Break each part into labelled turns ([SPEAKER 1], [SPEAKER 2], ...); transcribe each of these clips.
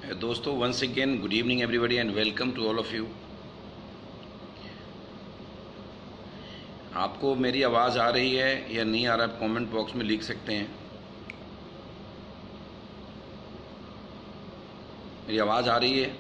[SPEAKER 1] दोस्तों, once again good evening everybody and welcome to all of you. आपको मेरी आवाज़ आ रही है या नहीं आ रहा है, कमेंट बॉक्स में लिख सकते हैं। मेरी आवाज़ आ रही है?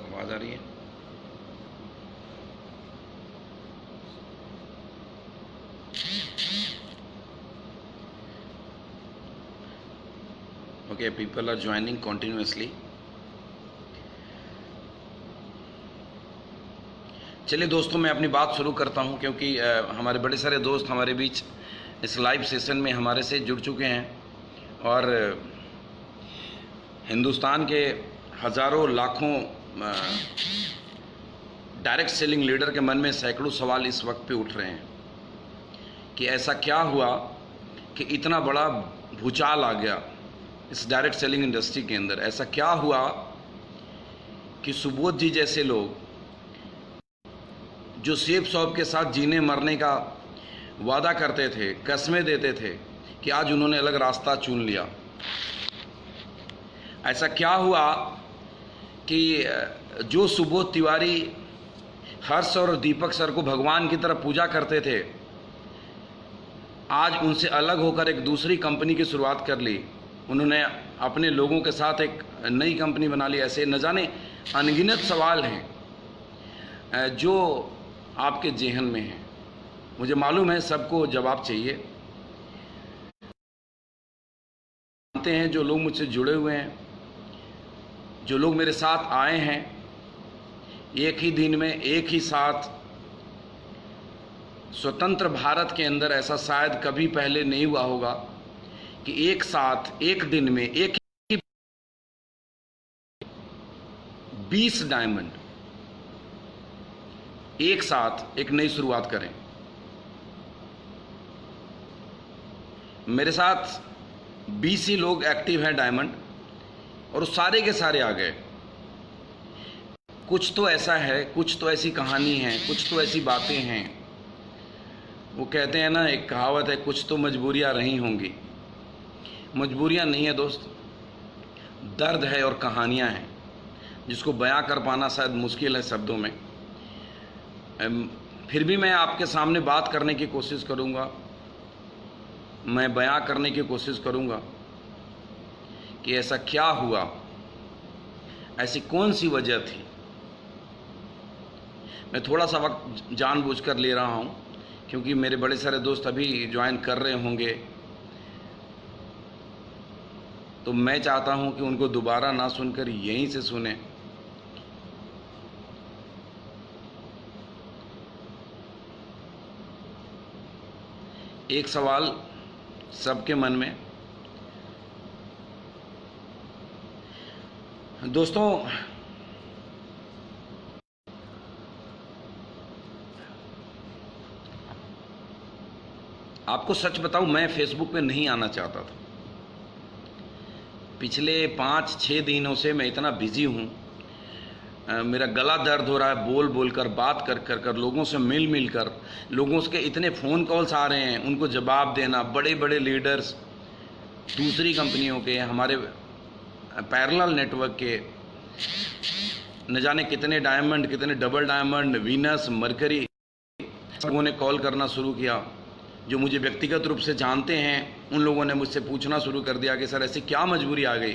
[SPEAKER 1] आवाज़ आ रही है? Okay, people are joining continuously. चलिए दोस्तों, मैं अपनी बात शुरू करता हूं क्योंकि हमारे बड़े सारे दोस्त हमारे बीच इस लाइव सेशन में हमारे से जुड़ चुके हैं और हिंदुस्तान के हज़ारों लाखों डायरेक्ट सेलिंग लीडर के मन में सैकड़ों सवाल इस वक्त पे उठ रहे हैं कि ऐसा क्या हुआ कि इतना बड़ा भूचाल आ गया इस डायरेक्ट सेलिंग इंडस्ट्री के अंदर। ऐसा क्या हुआ कि सुबोध जी जैसे लोग जो सेब शॉप के साथ जीने मरने का वादा करते थे, कस्में देते थे, कि आज उन्होंने अलग रास्ता चुन लिया। ऐसा क्या हुआ कि जो सुबोध तिवारी हर्ष और दीपक सर को भगवान की तरह पूजा करते थे, आज उनसे अलग होकर एक दूसरी कंपनी की शुरुआत कर ली। उन्होंने अपने लोगों के साथ एक नई कंपनी बना ली। ऐसे न जाने अनगिनत सवाल हैं जो आपके जेहन में हैं। मुझे मालूम है सबको जवाब चाहिए। जानते हैं जो लोग मुझसे जुड़े हुए हैं, जो लोग मेरे साथ आए हैं, एक ही दिन में एक ही साथ स्वतंत्र भारत के अंदर ऐसा शायद कभी पहले नहीं हुआ होगा कि एक साथ एक दिन में एक ही 20 डायमंड एक साथ एक नई शुरुआत करें। मेरे साथ 20 ही लोग एक्टिव हैं डायमंड, और सारे के सारे आ गए। कुछ तो ऐसा है, कुछ तो ऐसी कहानी है, कुछ तो ऐसी बातें हैं। वो कहते हैं ना, एक कहावत है, कुछ तो मजबूरियां रही होंगी। मजबूरियां नहीं है दोस्त, दर्द है और कहानियां हैं जिसको बयां कर पाना शायद मुश्किल है शब्दों में। फिर भी मैं आपके सामने बात करने की कोशिश करूंगा, मैं बयां करने की कोशिश करूंगा कि ऐसा क्या हुआ, ऐसी कौन सी वजह थी। मैं थोड़ा सा वक्त जानबूझकर ले रहा हूं क्योंकि मेरे बड़े सारे दोस्त अभी ज्वाइन कर रहे होंगे, तो मैं चाहता हूं कि उनको दोबारा ना सुनकर यहीं से सुने। एक सवाल सबके मन में दोस्तों, आपको सच बताऊं, मैं फेसबुक पे नहीं आना चाहता था। पिछले 5-6 दिनों से मैं इतना बिजी हूं, मेरा गला दर्द हो रहा है बोल बोल कर, बात कर कर कर, लोगों से मिल मिल कर। लोगों के इतने फ़ोन कॉल्स आ रहे हैं, उनको जवाब देना। बड़े बड़े लीडर्स दूसरी कंपनियों के, हमारे पैरेलल नेटवर्क के, न जाने कितने डायमंड, कितने डबल डायमंड, वीनस, मरकरी, लोगों ने कॉल करना शुरू किया। जो मुझे व्यक्तिगत रूप से जानते हैं उन लोगों ने मुझसे पूछना शुरू कर दिया कि सर ऐसी क्या मजबूरी आ गई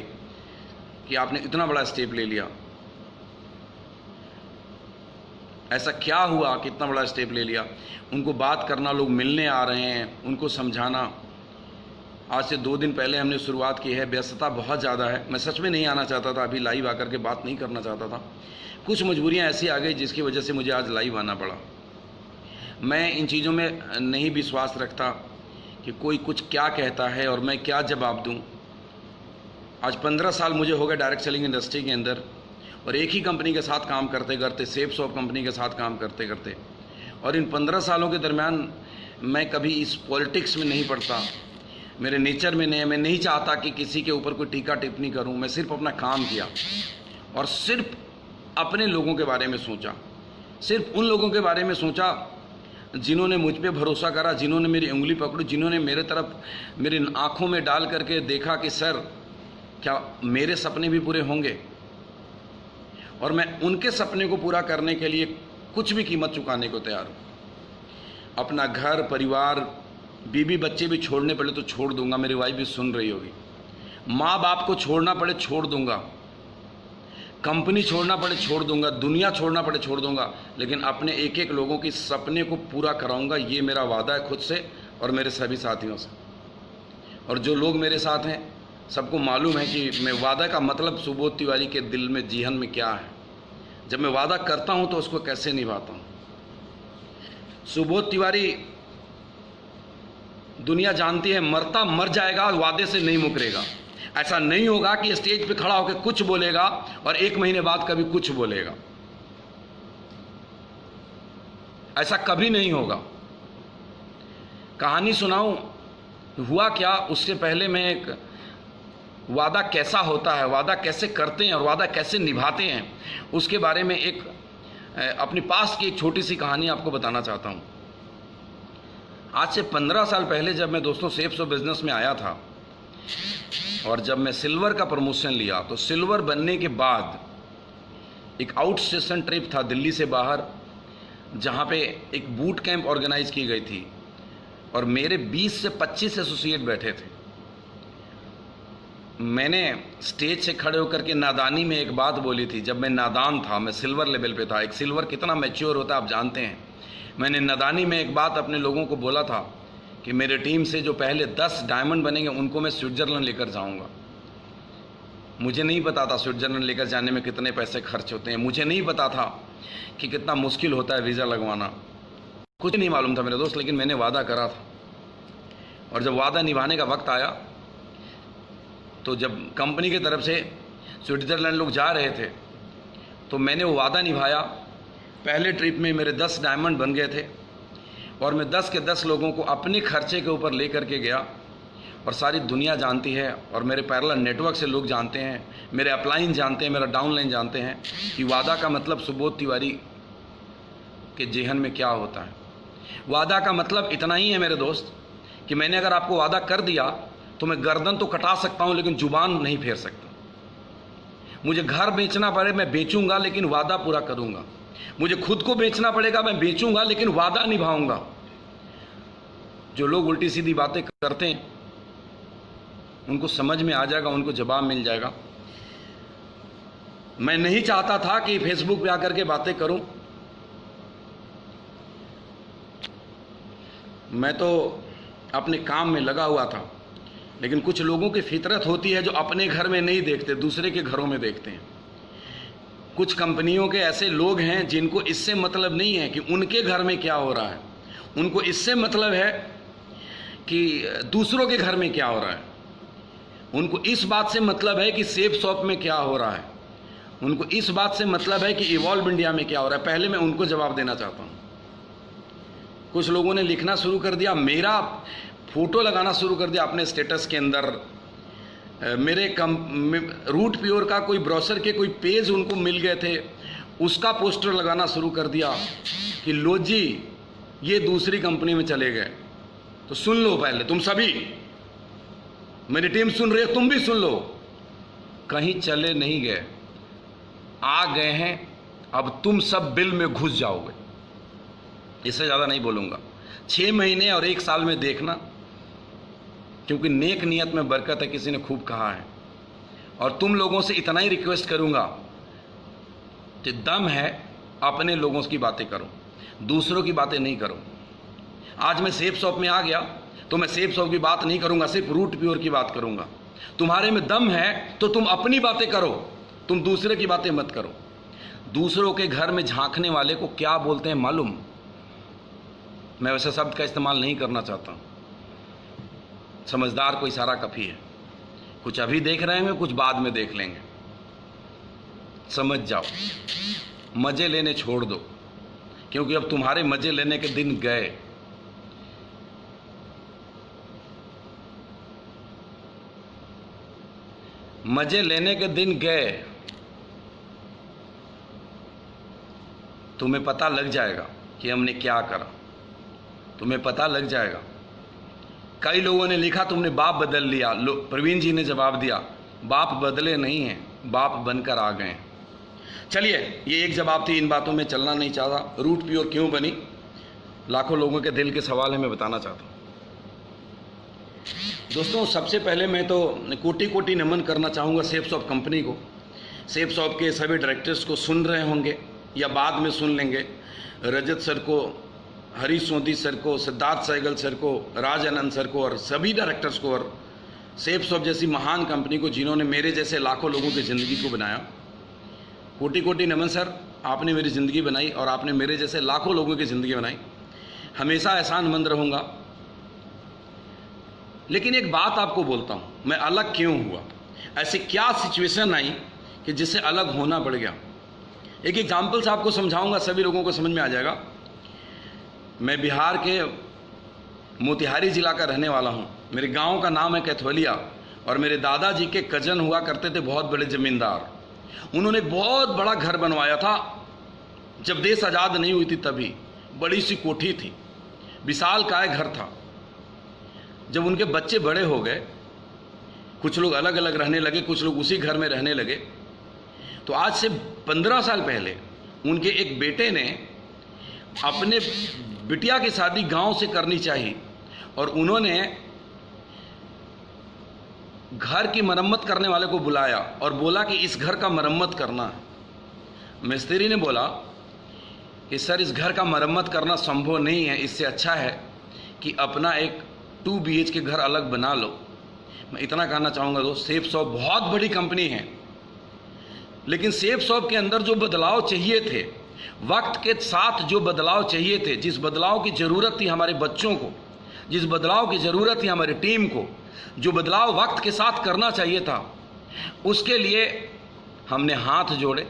[SPEAKER 1] कि आपने इतना बड़ा स्टेप ले लिया। ऐसा क्या हुआ कि इतना बड़ा स्टेप ले लिया। उनको बात करना, लोग मिलने आ रहे हैं, उनको समझाना। आज से 2 दिन पहले हमने शुरुआत की है। व्यस्तता बहुत ज़्यादा है, मैं सच में नहीं आना चाहता था, अभी लाइव आकर के बात नहीं करना चाहता था। कुछ मजबूरियां ऐसी आ गई जिसकी वजह से मुझे आज लाइव आना पड़ा। मैं इन चीज़ों में नहीं विश्वास रखता कि कोई कुछ क्या कहता है और मैं क्या जवाब दूं। आज 15 साल मुझे हो गए डायरेक्ट सेलिंग इंडस्ट्री के अंदर, और एक ही कंपनी के साथ काम करते करते, सेफसॉफ्ट कंपनी के साथ काम करते करते, और इन 15 सालों के दरमियान मैं कभी इस पॉलिटिक्स में नहीं पड़ता, मेरे नेचर में नहीं है। मैं नहीं चाहता कि किसी के ऊपर कोई टीका टिप्पणी करूं। मैं सिर्फ अपना काम किया और सिर्फ अपने लोगों के बारे में सोचा, सिर्फ उन लोगों के बारे में सोचा जिन्होंने मुझ पे भरोसा करा, जिन्होंने मेरी उंगली पकड़ी, जिन्होंने मेरे तरफ मेरी आंखों में डाल करके देखा कि सर क्या मेरे सपने भी पूरे होंगे, और मैं उनके सपने को पूरा करने के लिए कुछ भी कीमत चुकाने को तैयार हूँ। अपना घर परिवार बीवी बच्चे भी छोड़ने पड़े तो छोड़ दूंगा, मेरी वाइफ भी सुन रही होगी। माँ बाप को छोड़ना पड़े छोड़ दूंगा, कंपनी छोड़ना पड़े छोड़ दूंगा, दुनिया छोड़ना पड़े छोड़ दूंगा, लेकिन अपने एक एक लोगों के सपने को पूरा कराऊंगा। ये मेरा वादा है खुद से और मेरे सभी साथियों से। और जो लोग मेरे साथ हैं सबको मालूम है कि मैं वादा का मतलब सुबोध तिवारी के दिल में जीवन में क्या है। जब मैं वादा करता हूं तो उसको कैसे निभाता हूं। सुबोध तिवारी दुनिया जानती है, मरता मर जाएगा, वादे से नहीं मुकरेगा। ऐसा नहीं होगा कि स्टेज पे खड़ा होकर कुछ बोलेगा और 1 महीने बाद कभी कुछ बोलेगा, ऐसा कभी नहीं होगा। कहानी सुनाऊं हुआ क्या, उससे पहले मैं एक वादा कैसा होता है, वादा कैसे करते हैं और वादा कैसे निभाते हैं, उसके बारे में एक अपनी पास की एक छोटी सी कहानी आपको बताना चाहता हूं। आज से 15 साल पहले जब मैं दोस्तों सेफ्स बिजनेस में आया था और जब मैं सिल्वर का प्रमोशन लिया, तो सिल्वर बनने के बाद एक आउट स्टेशन ट्रिप था दिल्ली से बाहर, जहां पे एक बूट कैंप ऑर्गेनाइज की गई थी और मेरे 20 से 25 एसोसिएट बैठे थे। मैंने स्टेज से खड़े होकर के नादानी में एक बात बोली थी। जब मैं नादान था, मैं सिल्वर लेवल पे था, एक सिल्वर कितना मैच्योर होता है आप जानते हैं। मैंने नादानी में एक बात अपने लोगों को बोला था कि मेरे टीम से जो पहले 10 डायमंड बनेंगे उनको मैं स्विट्जरलैंड लेकर जाऊंगा। मुझे नहीं पता था स्विट्जरलैंड लेकर जाने में कितने पैसे खर्च होते हैं, मुझे नहीं पता था कि कितना मुश्किल होता है वीज़ा लगवाना, कुछ नहीं मालूम था मेरे दोस्त, लेकिन मैंने वादा करा था। और जब वादा निभाने का वक्त आया, तो जब कंपनी की तरफ से स्विट्ज़रलैंड लोग जा रहे थे तो मैंने वो वादा निभाया। पहले ट्रिप में मेरे 10 डायमंड बन गए थे और मैं 10 के 10 लोगों को अपने खर्चे के ऊपर ले करके गया। और सारी दुनिया जानती है और मेरे पैरेलल नेटवर्क से लोग जानते हैं, मेरे अपलाइन जानते हैं, मेरा डाउनलाइन जानते हैं कि वादा का मतलब सुबोध तिवारी के जेहन में क्या होता है। वादा का मतलब इतना ही है मेरे दोस्त कि मैंने अगर आपको वादा कर दिया तो मैं गर्दन तो कटा सकता हूं लेकिन जुबान नहीं फेर सकता। मुझे घर बेचना पड़े मैं बेचूंगा लेकिन वादा पूरा करूंगा। मुझे खुद को बेचना पड़ेगा मैं बेचूंगा लेकिन वादा निभाऊंगा। जो लोग उल्टी सीधी बातें करते हैं उनको समझ में आ जाएगा, उनको जवाब मिल जाएगा। मैं नहीं चाहता था कि फेसबुक पे आकर के बातें करूं। मैं तो अपने काम में लगा हुआ था, लेकिन कुछ लोगों की फितरत होती है जो अपने घर में नहीं देखते, दूसरे के घरों में देखते हैं। कुछ कंपनियों के ऐसे लोग हैं जिनको इससे मतलब नहीं है कि उनके घर में क्या हो रहा है, उनको इससे मतलब है कि दूसरों के घर में क्या हो रहा है। उनको इस बात से मतलब है कि सेफ शॉप में क्या हो रहा है, उनको इस बात से मतलब है कि इवॉल्व इंडिया में क्या हो रहा है। पहले मैं उनको जवाब देना चाहता हूँ। कुछ लोगों ने लिखना शुरू कर दिया, मेरा फोटो लगाना शुरू कर दिया अपने स्टेटस के अंदर, मेरे रूट प्योर का कोई ब्रोशर के कोई पेज उनको मिल गए थे, उसका पोस्टर लगाना शुरू कर दिया कि लो जी ये दूसरी कंपनी में चले गए। तो सुन लो, पहले तुम सभी, मेरी टीम सुन रही है, तुम भी सुन लो, कहीं चले नहीं गए, आ गए हैं। अब तुम सब बिल में घुस जाओगे। इससे ज़्यादा नहीं बोलूँगा। 6 महीने और 1 साल में देखना, क्योंकि नेक नियत में बरकत है, किसी ने खूब कहा है। और तुम लोगों से इतना ही रिक्वेस्ट करूँगा कि दम है अपने लोगों की बातें करो, दूसरों की बातें नहीं करो। आज मैं सेफ शॉप में आ गया तो मैं सेफ शॉप की बात नहीं करूँगा, सिर्फ रूट प्योर की बात करूँगा। तुम्हारे में दम है तो तुम अपनी बातें करो, तुम दूसरे की बातें मत करो। दूसरों के घर में झांकने वाले को क्या बोलते हैं मालूम? मैं वैसे शब्द का इस्तेमाल नहीं करना चाहता, समझदार को इशारा काफ़ी है। कुछ अभी देख रहे हैं, कुछ बाद में देख लेंगे। समझ जाओ, मज़े लेने छोड़ दो, क्योंकि अब तुम्हारे मज़े लेने के दिन गए। मज़े लेने के दिन गए। तुम्हें पता लग जाएगा कि हमने क्या करा, तुम्हें पता लग जाएगा। कई लोगों ने लिखा तुमने बाप बदल लिया। प्रवीण जी ने जवाब दिया, बाप बदले नहीं हैं, बाप बनकर आ गए। चलिए, ये एक जवाब थी, इन बातों में चलना नहीं चाहता। रूट प्योर क्यों बनी, लाखों लोगों के दिल के सवाल है, मैं बताना चाहता हूँ। दोस्तों, सबसे पहले मैं तो कोटि कोटि नमन करना चाहूँगा सेफ शॉप कंपनी को। सेफ शॉप के सभी डायरेक्टर्स को सुन रहे होंगे या बाद में सुन लेंगे। रजत सर को, हरीश सोंधी सर को, सिद्धार्थ सहगल सर को, राज आनंद सर को और सभी डायरेक्टर्स को, और सेफ शॉप जैसी महान कंपनी को जिन्होंने मेरे जैसे लाखों लोगों की ज़िंदगी को बनाया। कोटि कोटि नमन सर, आपने मेरी ज़िंदगी बनाई और आपने मेरे जैसे लाखों लोगों की ज़िंदगी बनाई। हमेशा एहसानमंद रहूँगा। लेकिन एक बात आपको बोलता हूँ, मैं अलग क्यों हुआ, ऐसी क्या सिचुएशन आई कि जिससे अलग होना पड़ गया। एक एग्जाम्पल से आपको समझाऊंगा, सभी लोगों को समझ में आ जाएगा। मैं बिहार के मोतिहारी ज़िला का रहने वाला हूँ। मेरे गांव का नाम है कैथवलिया और मेरे दादाजी के कजन हुआ करते थे बहुत बड़े ज़मींदार। उन्होंने बहुत बड़ा घर बनवाया था जब देश आज़ाद नहीं हुई थी, तभी बड़ी सी कोठी थी, विशालकाय घर था। जब उनके बच्चे बड़े हो गए, कुछ लोग अलग अलग रहने लगे, कुछ लोग उसी घर में रहने लगे, तो आज से 15 साल पहले उनके एक बेटे ने अपने बिटिया की शादी गांव से करनी चाहिए और उन्होंने घर की मरम्मत करने वाले को बुलाया और बोला कि इस घर का मरम्मत करना है। मिस्त्री ने बोला कि सर, इस घर का मरम्मत करना संभव नहीं है, इससे अच्छा है कि अपना एक 2 BHK घर अलग बना लो। मैं इतना कहना चाहूँगा दोस्त, सेफ शॉप बहुत बड़ी कंपनी है, लेकिन सेफ शॉप के अंदर जो बदलाव चाहिए थे, वक्त के साथ जो बदलाव चाहिए थे, जिस बदलाव की ज़रूरत थी हमारे बच्चों को, जिस बदलाव की ज़रूरत थी हमारी टीम को, जो बदलाव वक्त के साथ करना चाहिए था, उसके लिए हमने हाथ जोड़े,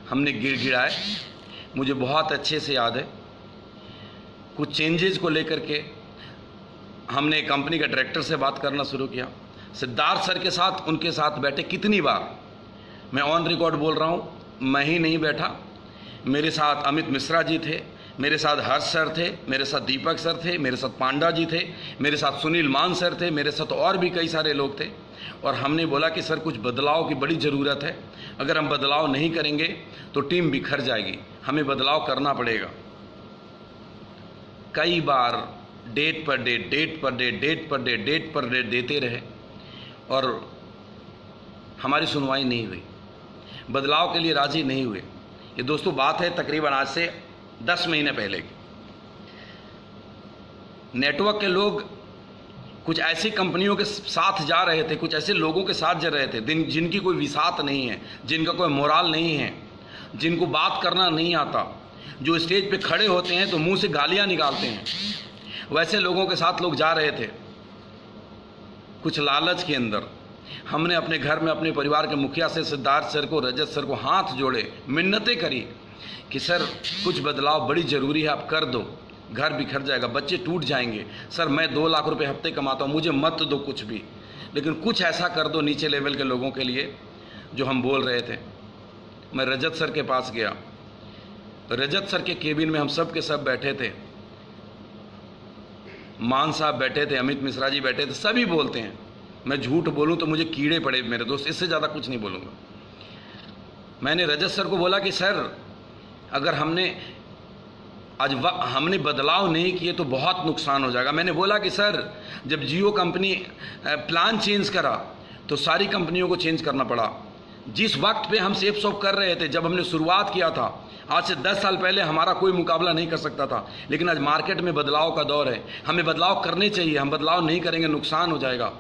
[SPEAKER 1] हमने गिड़गिड़ाए। मुझे बहुत अच्छे से याद है, कुछ चेंजेस को लेकर के हमने कंपनी के डायरेक्टर से बात करना शुरू किया। सिद्धार्थ सर के साथ, उनके साथ बैठे कितनी बार, मैं ऑन रिकॉर्ड बोल रहा हूँ, मैं ही नहीं बैठा, मेरे साथ अमित मिश्रा जी थे, मेरे साथ हर्ष सर थे, मेरे साथ दीपक सर थे, मेरे साथ पांडा जी थे, मेरे साथ सुनील मान सर थे, मेरे साथ और भी कई सारे लोग थे। और हमने बोला कि सर, कुछ बदलाव की बड़ी ज़रूरत है, अगर हम बदलाव नहीं करेंगे तो टीम बिखर जाएगी, हमें बदलाव करना पड़ेगा। कई बार डेट पर डेट, डेट पर डेट, डेट पर डेट, डेट पर डेट देते रहे और हमारी सुनवाई नहीं हुई, बदलाव के लिए राज़ी नहीं हुए। ये दोस्तों बात है तकरीबन आज से 10 महीने पहले की। नेटवर्क के लोग कुछ ऐसी कंपनियों के साथ जा रहे थे, कुछ ऐसे लोगों के साथ जा रहे थे जिनकी कोई विसात नहीं है, जिनका कोई मोराल नहीं है, जिनको बात करना नहीं आता, जो स्टेज पे खड़े होते हैं तो मुंह से गालियां निकालते हैं, वैसे लोगों के साथ लोग जा रहे थे। कुछ लालच के अंदर हमने अपने घर में अपने परिवार के मुखिया से सिद्धार्थ सर को, रजत सर को हाथ जोड़े, मिन्नतें करी कि सर, कुछ बदलाव बड़ी ज़रूरी है, आप कर दो, घर बिखर जाएगा, बच्चे टूट जाएंगे। सर, मैं 2 लाख रुपए हफ्ते कमाता हूँ, मुझे मत दो कुछ भी, लेकिन कुछ ऐसा कर दो नीचे लेवल के लोगों के लिए जो हम बोल रहे थे। मैं रजत सर के पास गया, रजत सर के केबिन में हम सब के सब बैठे थे, मान साहब बैठे थे, अमित मिश्रा जी बैठे थे, सभी बोलते हैं। मैं झूठ बोलूं तो मुझे कीड़े पड़े मेरे दोस्त, इससे ज़्यादा कुछ नहीं बोलूँगा। मैंने रजत सर को बोला कि सर, अगर हमने बदलाव नहीं किए तो बहुत नुकसान हो जाएगा। मैंने बोला कि सर, जब जियो कंपनी प्लान चेंज करा तो सारी कंपनियों को चेंज करना पड़ा। जिस वक्त पे हम सेफ शॉप कर रहे थे, जब हमने शुरुआत किया था, आज से 10 साल पहले हमारा कोई मुकाबला नहीं कर सकता था, लेकिन आज मार्केट में बदलाव का दौर है, हमें बदलाव करने चाहिए, हम बदलाव नहीं करेंगे नुकसान हो जाएगा।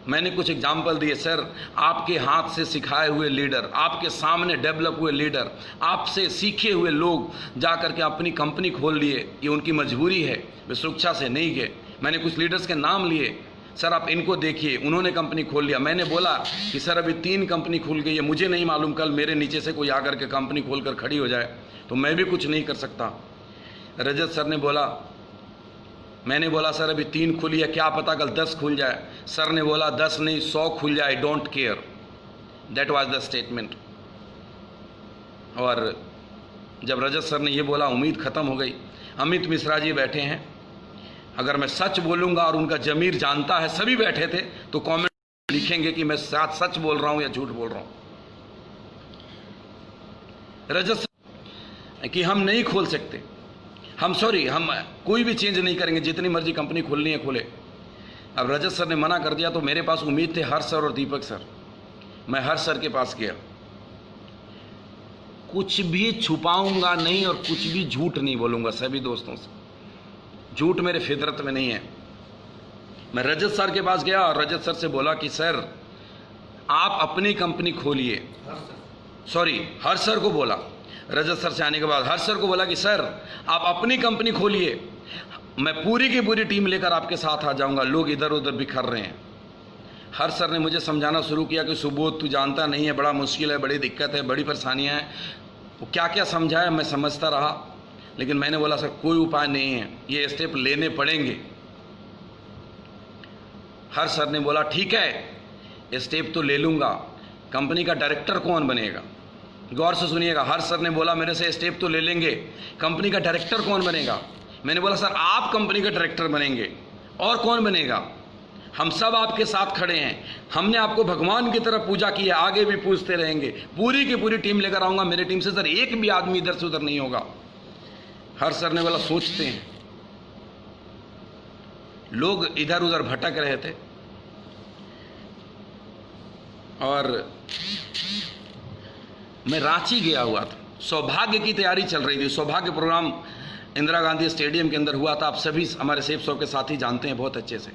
[SPEAKER 1] मैंने कुछ एग्जाम्पल दिए, सर, आपके हाथ से सिखाए हुए लीडर, आपके सामने डेवलप हुए लीडर, आपसे सीखे हुए लोग जा कर के अपनी कंपनी खोल लिए, ये उनकी मजबूरी है, वे सुरक्षा से नहीं गए। मैंने कुछ लीडर्स के नाम लिए, सर आप इनको देखिए, उन्होंने कंपनी खोल लिया। मैंने बोला कि सर अभी 3 कंपनी खुल गई है, मुझे नहीं मालूम कल मेरे नीचे से कोई आकर के कंपनी खोल कर खड़ी हो जाए तो मैं भी कुछ नहीं कर सकता। रजत सर ने बोला, मैंने बोला सर अभी 3 खुली है, क्या पता कल 10 खुल जाए। सर ने बोला 10 नहीं 100 खुल जाए, don't care. That was the statement. और जब रजत सर ने ये बोला उम्मीद ख़त्म हो गई। अमित मिश्रा जी बैठे हैं, अगर मैं सच बोलूँगा और उनका ज़मीर जानता है, सभी बैठे थे, तो कमेंट लिखेंगे कि मैं सच बोल रहा हूँ या झूठ बोल रहा हूँ। रजत सर कि हम नहीं खोल सकते, हम कोई भी चेंज नहीं करेंगे, जितनी मर्जी कंपनी खोलनी है खोले। अब रजत सर ने मना कर दिया तो मेरे पास उम्मीद थे हर्ष सर और दीपक सर। मैं हर्ष सर के पास गया, कुछ भी छुपाऊंगा नहीं और कुछ भी झूठ नहीं बोलूंगा सभी दोस्तों से। झूठ मेरे फितरत में नहीं है। मैं रजत सर के पास गया और रजत सर से बोला कि सर आप अपनी कंपनी खोलिए। हर्ष सर को बोला, रजत सर से आने के बाद हर्ष सर को बोला कि सर आप अपनी कंपनी खोलिए, मैं पूरी की पूरी टीम लेकर आपके साथ आ जाऊंगा, लोग इधर उधर बिखर रहे हैं। हर्ष सर ने मुझे समझाना शुरू किया कि सुबोध तू जानता नहीं है, बड़ा मुश्किल है, बड़ी दिक्कत है, बड़ी परेशानियां हैं। वो क्या क्या समझाया मैं समझता रहा, लेकिन मैंने बोला सर कोई उपाय नहीं है, ये स्टेप लेने पड़ेंगे। हर्ष सर ने बोला ठीक है स्टेप तो ले लूँगा, कंपनी का डायरेक्टर कौन बनेगा? गौर से सुनिएगा, हर्ष सर ने बोला मेरे से स्टेप तो ले लेंगे, कंपनी का डायरेक्टर कौन बनेगा? मैंने बोला सर आप कंपनी का डायरेक्टर बनेंगे, और कौन बनेगा? हम सब आपके साथ खड़े हैं, हमने आपको भगवान की तरह पूजा की है, आगे भी पूछते रहेंगे, पूरी की पूरी टीम लेकर आऊँगा, मेरी टीम से सर एक भी आदमी इधर से उधर नहीं होगा। हर्ष सर ने बोला सोचते हैं। लोग इधर उधर भटक रहे थे और मैं रांची गया हुआ था, सौभाग्य की तैयारी चल रही थी। सौभाग्य प्रोग्राम इंदिरा गांधी स्टेडियम के अंदर हुआ था, आप सभी हमारे सेफ शॉप के साथी जानते हैं बहुत अच्छे से।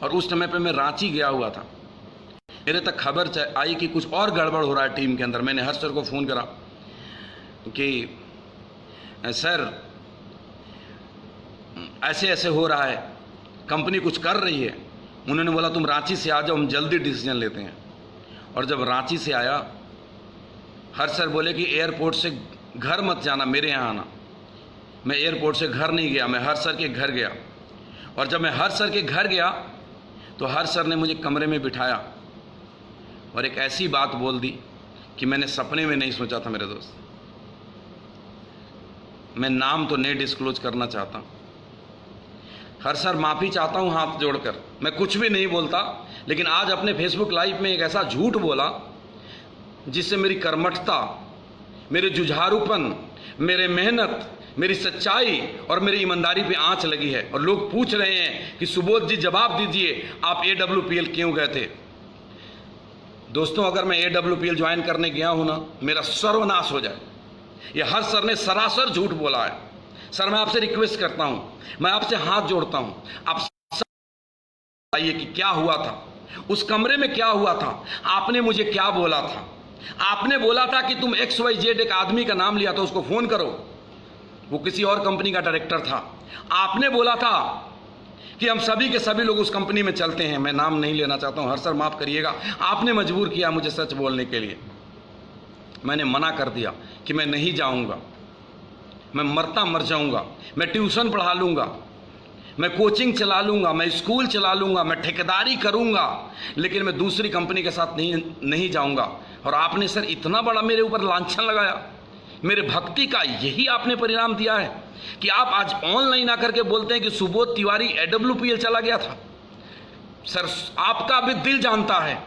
[SPEAKER 1] और उस समय पे मैं रांची गया हुआ था, मेरे तक खबर आई कि कुछ और गड़बड़ हो रहा है टीम के अंदर। मैंने हर्ष सर को फ़ोन करा कि सर ऐसे ऐसे हो रहा है, कंपनी कुछ कर रही है। उन्होंने बोला तुम रांची से आ जाओ, हम जल्दी डिसीजन लेते हैं। और जब रांची से आया, हर्ष सर बोले कि एयरपोर्ट से घर मत जाना, मेरे यहाँ आना। मैं एयरपोर्ट से घर नहीं गया, मैं हर्ष सर के घर गया। और जब मैं हर्ष सर के घर गया तो हर्ष सर ने मुझे कमरे में बिठाया और एक ऐसी बात बोल दी कि मैंने सपने में नहीं सोचा था मेरे दोस्त। मैं नाम तो नहीं डिस्क्लोज करना चाहता। हर्ष सर माफ़ी चाहता हूँ हाथ जोड़कर, मैं कुछ भी नहीं बोलता, लेकिन आज अपने फेसबुक लाइव में एक ऐसा झूठ बोला जिससे मेरी कर्मठता, मेरे जुझारूपन, मेरे मेहनत, मेरी सच्चाई और मेरी ईमानदारी पे आंच लगी है। और लोग पूछ रहे हैं कि सुबोध जी जवाब दीजिए, आप AWPL क्यों गए थे? दोस्तों अगर मैं AWPL ज्वाइन करने गया हूं ना, मेरा सर्वनाश हो जाए। ये हर्ष सर ने सरासर झूठ बोला है। सर मैं आपसे रिक्वेस्ट करता हूं, मैं आपसे हाथ जोड़ता हूं, आप बताइए कि क्या हुआ था उस कमरे में, क्या हुआ था? आपने मुझे क्या बोला था? आपने बोला था कि तुम XYZ एक आदमी का नाम लिया था, उसको फोन करो, वो किसी और कंपनी का डायरेक्टर था। आपने बोला था कि हम सभी के सभी लोग उस कंपनी में चलते हैं। मैं नाम नहीं लेना चाहता हूं, हर सर माफ करिएगा, आपने मजबूर किया मुझे सच बोलने के लिए। मैंने मना कर दिया कि मैं नहीं जाऊंगा, मैं मरता मर जाऊंगा, मैं ट्यूशन पढ़ा लूंगा, मैं कोचिंग चला लूंगा, मैं स्कूल चला लूंगा, मैं ठेकेदारी करूंगा, लेकिन मैं दूसरी कंपनी के साथ नहीं जाऊंगा। और आपने सर इतना बड़ा मेरे ऊपर लांछन लगाया, मेरे भक्ति का यही आपने परिणाम दिया है कि आप आज ऑनलाइन आकर के बोलते हैं कि सुबोध तिवारी AWPL चला गया था। सर आपका भी दिल जानता है,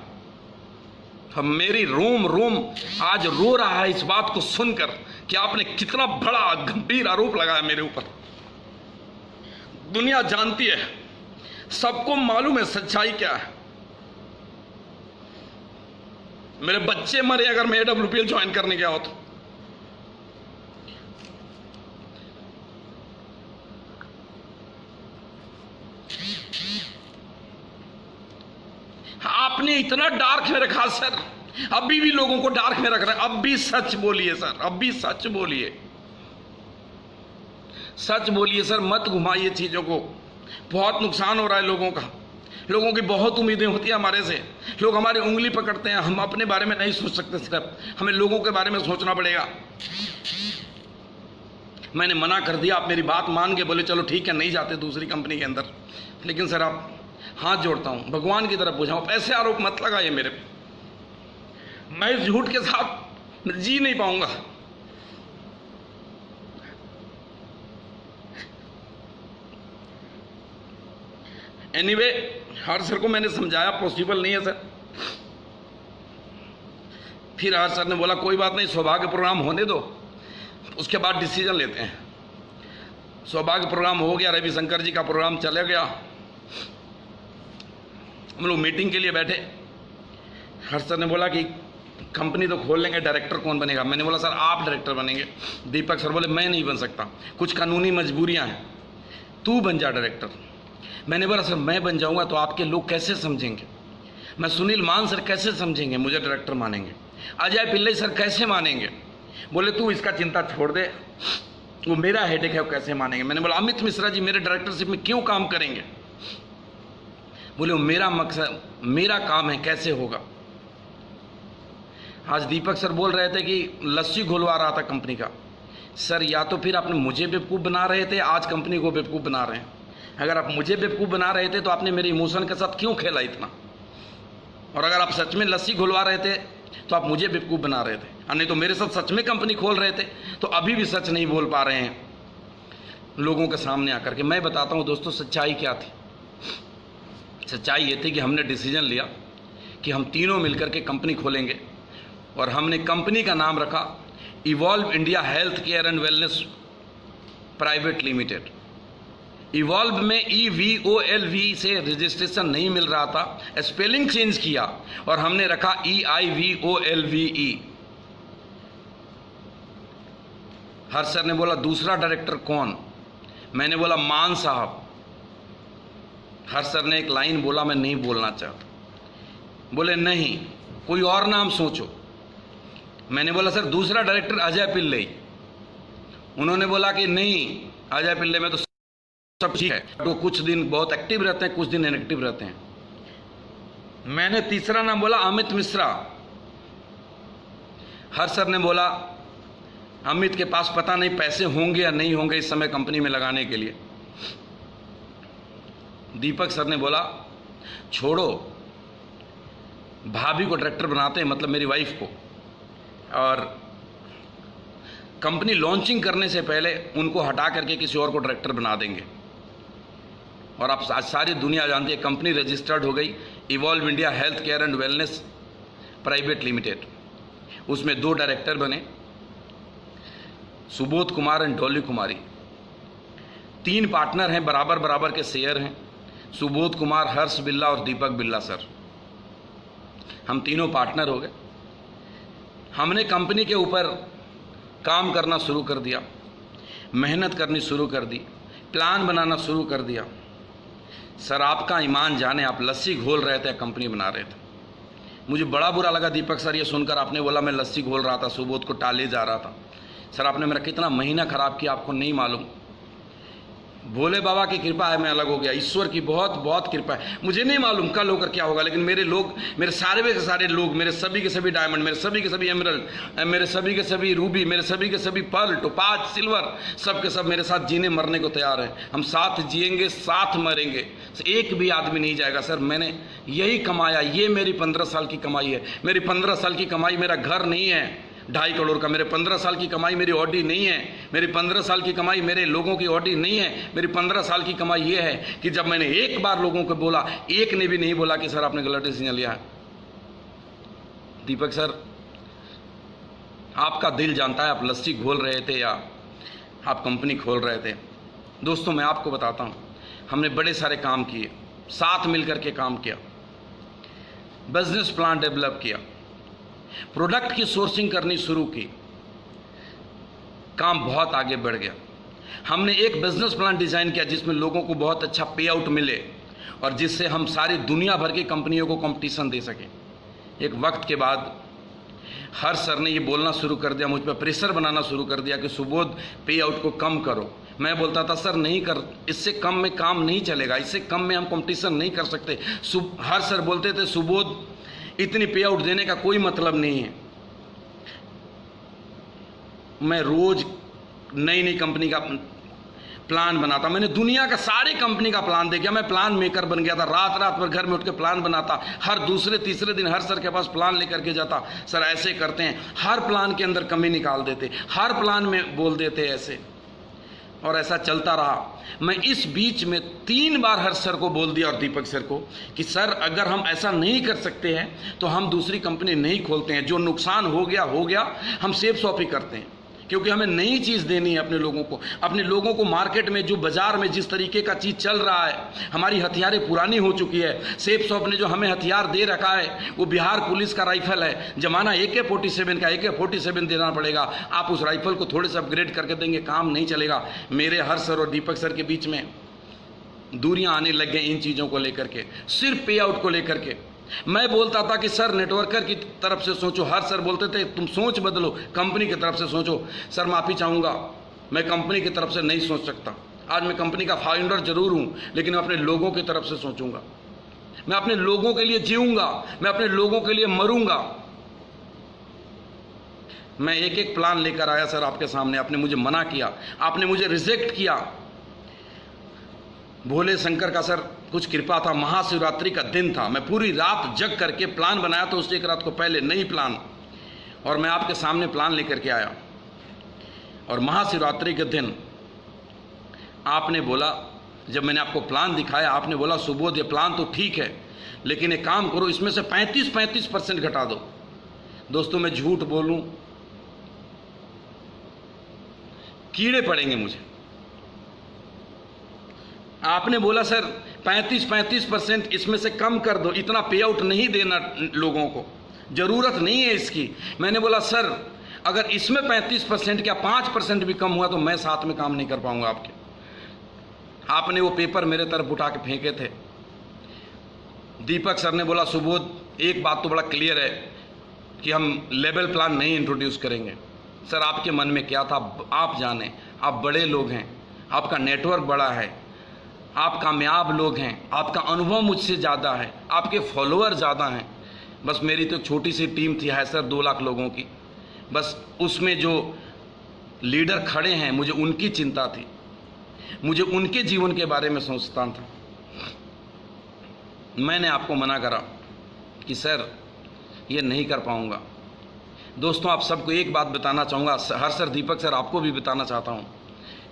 [SPEAKER 1] हम मेरी रोम रोम आज रो रहा है इस बात को सुनकर कि आपने कितना बड़ा गंभीर आरोप लगाया मेरे ऊपर। दुनिया जानती है, सबको मालूम है सच्चाई क्या है। मेरे बच्चे मरे अगर मैं AWPL ज्वाइन करने गया हो तो। आपने इतना डार्क में रखा सर, अभी भी लोगों को डार्क में रख रहे हैं। अब भी सच बोलिए सर, अब भी सच बोलिए, सच बोलिए सर, मत घुमाइए चीजों को। बहुत नुकसान हो रहा है लोगों का। लोगों की बहुत उम्मीदें होती हैं हमारे से, लोग हमारी उंगली पकड़ते हैं, हम अपने बारे में नहीं सोच सकते सर, हमें लोगों के बारे में सोचना पड़ेगा। मैंने मना कर दिया, आप मेरी बात मान के बोले चलो ठीक है नहीं जाते दूसरी कंपनी के अंदर, लेकिन सर आप हाथ जोड़ता हूँ भगवान की तरफ बुझाऊँ, ऐसे आरोप मत लगाइए मेरे पे, मैं इस झूठ के साथ जी नहीं पाऊंगा। एनीवे, हर सर को मैंने समझाया पॉसिबल नहीं है सर। फिर हर सर ने बोला कोई बात नहीं, सौभाग्य प्रोग्राम होने दो, उसके बाद डिसीजन लेते हैं। सौभाग्य प्रोग्राम हो गया, रविशंकर जी का प्रोग्राम चला गया, हम लोग मीटिंग के लिए बैठे। हर सर ने बोला कि कंपनी तो खोल लेंगे, डायरेक्टर कौन बनेगा? मैंने बोला सर आप डायरेक्टर बनेंगे। दीपक सर बोले मैं नहीं बन सकता, कुछ कानूनी मजबूरियां हैं, तू बन जा डायरेक्टर। मैंने बोला सर मैं बन जाऊंगा तो आपके लोग कैसे समझेंगे? मैं सुनील मान सर कैसे समझेंगे मुझे डायरेक्टर मानेंगे? अजय पिल्लई सर कैसे मानेंगे? बोले तू इसका चिंता छोड़ दे, वो मेरा हेडेक है, वो कैसे मानेंगे? मैंने बोला अमित मिश्रा जी मेरे डायरेक्टरशिप में क्यों काम करेंगे? बोले वो मेरा मकसद, मेरा काम है, कैसे होगा? आज दीपक सर बोल रहे थे कि लस्सी घोलवा रहा था कंपनी का। सर या तो फिर आपने मुझे बेवकूफ़ बना रहे थे, आज कंपनी को बेवकूफ़ बना रहे हैं। अगर आप मुझे बेवकूफ़ बना रहे थे तो आपने मेरे इमोशन के साथ क्यों खेला इतना? और अगर आप सच में लस्सी घुलवा रहे थे तो आप मुझे बेवकूफ़ बना रहे थे, और नहीं तो मेरे साथ सच में कंपनी खोल रहे थे तो अभी भी सच नहीं बोल पा रहे हैं लोगों के सामने आकर के। मैं बताता हूँ दोस्तों सच्चाई क्या थी। सच्चाई ये थी कि हमने डिसीजन लिया कि हम तीनों मिलकर के कंपनी खोलेंगे, और हमने कंपनी का नाम रखा evolve India health care and wellness private limited. Evolve में EVOLV से रजिस्ट्रेशन नहीं मिल रहा था, स्पेलिंग चेंज किया और हमने रखा EIVOLVE। हर सर ने बोला दूसरा डायरेक्टर कौन? मैंने बोला मान साहब। हर सर ने एक लाइन बोला, मैं नहीं बोलना चाहता। बोले नहीं कोई और नाम सोचो। मैंने बोला सर दूसरा डायरेक्टर अजय पिल्लई। उन्होंने बोला कि नहीं अजय पिल्लई में तो सब ठीक है, तो कुछ दिन बहुत एक्टिव रहते हैं, कुछ दिन इनएक्टिव रहते हैं। मैंने तीसरा नाम बोला अमित मिश्रा। हर सर ने बोला अमित के पास पता नहीं पैसे होंगे या नहीं होंगे इस समय कंपनी में लगाने के लिए। दीपक सर ने बोला छोड़ो, भाभी को डायरेक्टर बनाते हैं, मतलब मेरी वाइफ को, और कंपनी लॉन्चिंग करने से पहले उनको हटा करके किसी और को डायरेक्टर बना देंगे। और आप आज सारी दुनिया जानती है कंपनी रजिस्टर्ड हो गई evolve India health care and wellness private limited. उसमें 2 डायरेक्टर बने, Subodh Kumar and Dolly Kumari. 3 partner हैं, बराबर बराबर के शेयर हैं, सुबोध कुमार, हर्ष बिल्ला और दीपक बिल्ला सर। हम तीनों पार्टनर हो गए। हमने कंपनी के ऊपर काम करना शुरू कर दिया, मेहनत करनी शुरू कर दी, प्लान बनाना शुरू कर दिया। सर आपका ईमान जाने, आप लस्सी घोल रहे थे, कंपनी बना रहे थे। मुझे बड़ा बुरा लगा दीपक सर ये सुनकर, आपने बोला मैं लस्सी घोल रहा था, सुबोध को टाले जा रहा था। सर आपने मेरा कितना महीना खराब किया आपको नहीं मालूम। भोले बाबा की कृपा है मैं अलग हो गया, ईश्वर की बहुत बहुत कृपा है। मुझे नहीं मालूम कल होकर क्या होगा, लेकिन मेरे लोग, मेरे सारे के सारे लोग, मेरे सभी के सभी डायमंड, मेरे सभी के सभी एमरल्ड, मेरे सभी के सभी रूबी, मेरे सभी के सभी पर्ल, टोपाज, सिल्वर, सब के सब मेरे साथ जीने मरने को तैयार है। हम साथ जिएंगे, साथ मरेंगे, एक भी आदमी नहीं जाएगा। सर मैंने यही कमाया, ये मेरी 15 साल की कमाई है। मेरी 15 साल की कमाई मेरा घर नहीं है 2.5 करोड़ का, मेरे 15 साल की कमाई मेरी ऑडी नहीं है, मेरी 15 साल की कमाई मेरे लोगों की ऑडी नहीं है। मेरी 15 साल की कमाई ये है कि जब मैंने एक बार लोगों को बोला, एक ने भी नहीं बोला कि सर आपने गलत डिसीजन लिया है। दीपक सर आपका दिल जानता है आप लस्सी घोल रहे थे या आप कंपनी खोल रहे थे। दोस्तों मैं आपको बताता हूँ, हमने बड़े सारे काम किए, साथ मिलकर के काम किया, बिजनेस प्लान डेवलप किया, प्रोडक्ट की सोर्सिंग करनी शुरू की, काम बहुत आगे बढ़ गया। हमने एक बिजनेस प्लान डिज़ाइन किया जिसमें लोगों को बहुत अच्छा पे आउट मिले और जिससे हम सारी दुनिया भर की कंपनियों को कंपटीशन दे सकें। एक वक्त के बाद हर सर ने ये बोलना शुरू कर दिया, मुझ पर प्रेशर बनाना शुरू कर दिया कि सुबोध पे आउट को कम करो, मैं बोलता था सर नहीं कर, इससे कम में काम नहीं चलेगा, इससे कम में हम कंपटीशन नहीं कर सकते। हर सर बोलते थे सुबोध इतनी पे आउट देने का कोई मतलब नहीं है। मैं रोज नई नई कंपनी का प्लान बनाता, मैंने दुनिया का सारे कंपनी का प्लान देखा, मैं प्लान मेकर बन गया था। रात रात भर घर में उठ के प्लान बनाता, हर दूसरे तीसरे दिन हर सर के पास प्लान लेकर के जाता, सर ऐसे करते हैं, हर प्लान के अंदर कमी निकाल देते, हर प्लान में बोल देते ऐसे, और ऐसा चलता रहा। मैं इस बीच में 3 बार हर सर को बोल दिया और दीपक सर को कि सर अगर हम ऐसा नहीं कर सकते हैं तो हम दूसरी कंपनी नहीं खोलते हैं, जो नुकसान हो गया, हम सेफ शॉप ही करते हैं, क्योंकि हमें नई चीज़ देनी है अपने लोगों को मार्केट में जो बाजार में जिस तरीके का चीज़ चल रहा है, हमारी हथियारें पुरानी हो चुकी है। सेफ शॉप ने जो हमें हथियार दे रखा है वो बिहार पुलिस का राइफल है, जमाना AK-47 का, AK-47 देना पड़ेगा। आप उस राइफल को थोड़े से अपग्रेड करके देंगे, काम नहीं चलेगा। मेरे हर सर और दीपक सर के बीच में दूरियां आने लग गई इन चीज़ों को लेकर के, सिर्फ पे आउट को लेकर के। मैं बोलता था कि सर नेटवर्कर की तरफ से सोचो, हर सर बोलते थे तुम सोच बदलो, कंपनी की तरफ से सोचो। सर माफ़ी चाहूँगा, मैं कंपनी की तरफ से नहीं सोच सकता। आज मैं कंपनी का फाउंडर जरूर हूँ, लेकिन मैं अपने लोगों की तरफ से सोचूंगा, मैं अपने लोगों के लिए जीऊँगा, मैं अपने लोगों के लिए मरूंगा। मैं एक एक प्लान लेकर आया सर आपके सामने, आपने मुझे मना किया, आपने मुझे रिजेक्ट किया। भोले शंकर का सर कुछ कृपा था, महाशिवरात्रि का दिन था, मैं पूरी रात जग करके प्लान बनाया तो उससे एक रात को पहले नई प्लान, और मैं आपके सामने प्लान लेकर के आया। और महाशिवरात्रि के दिन आपने बोला, जब मैंने आपको प्लान दिखाया, आपने बोला सुबोध ये प्लान तो ठीक है, लेकिन एक काम करो, इसमें से 35% घटा दो। दोस्तों मैं झूठ बोलूं कीड़े पड़ेंगे मुझे। आपने बोला सर 35% इसमें से कम कर दो, इतना पे आउट नहीं देना लोगों को, जरूरत नहीं है इसकी। मैंने बोला सर अगर इसमें 35% क्या 5% भी कम हुआ तो मैं साथ में काम नहीं कर पाऊंगा आपके। आपने वो पेपर मेरे तरफ उठा के फेंके थे। दीपक सर ने बोला सुबोध एक बात तो बड़ा क्लियर है कि हम लेवल प्लान नहीं इंट्रोड्यूस करेंगे। सर आपके मन में क्या था आप जाने, आप बड़े लोग हैं, आपका नेटवर्क बड़ा है, आप कामयाब लोग हैं, आपका अनुभव मुझसे ज़्यादा है, आपके फॉलोअर ज़्यादा हैं। बस मेरी तो छोटी सी टीम थी है सर 2 लाख लोगों की, बस उसमें जो लीडर खड़े हैं मुझे उनकी चिंता थी, मुझे उनके जीवन के बारे में सोचता था। मैंने आपको मना करा कि सर ये नहीं कर पाऊंगा। दोस्तों आप सबको एक बात बताना चाहूँगा, हर सर दीपक सर आपको भी बताना चाहता हूँ,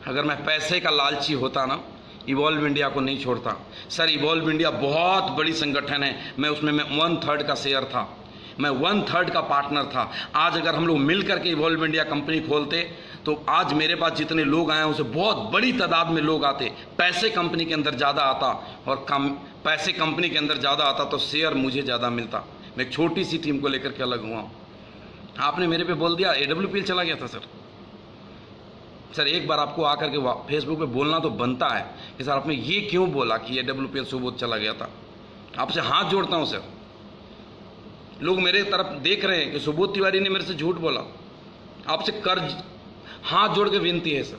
[SPEAKER 1] अगर मैं पैसे का लालची होता ना इवॉल्व इंडिया को नहीं छोड़ता। सर इवॉल्व इंडिया बहुत बड़ी संगठन है, मैं उसमें 1/3 का शेयर था, मैं 1/3 का पार्टनर था। आज अगर हम लोग मिल करके इवॉल्व इंडिया कंपनी खोलते तो आज मेरे पास जितने लोग आए उसे बहुत बड़ी तादाद में लोग आते, पैसे कंपनी के अंदर ज़्यादा आता, और पैसे कंपनी के अंदर ज़्यादा आता तो शेयर मुझे ज़्यादा मिलता। मैं एक छोटी सी टीम को लेकर के अलग हुआ। आपने मेरे पे बोल दिया, AWPL चला गया था सर एक बार आपको आकर के फेसबुक पे बोलना तो बनता है कि सर आपने ये क्यों बोला कि AWPL सुबोध चला गया था। आपसे हाथ जोड़ता हूँ सर, लोग मेरे तरफ देख रहे हैं कि सुबोध तिवारी ने मेरे से झूठ बोला, आपसे कर्ज हाथ जोड़ के विनती है सर,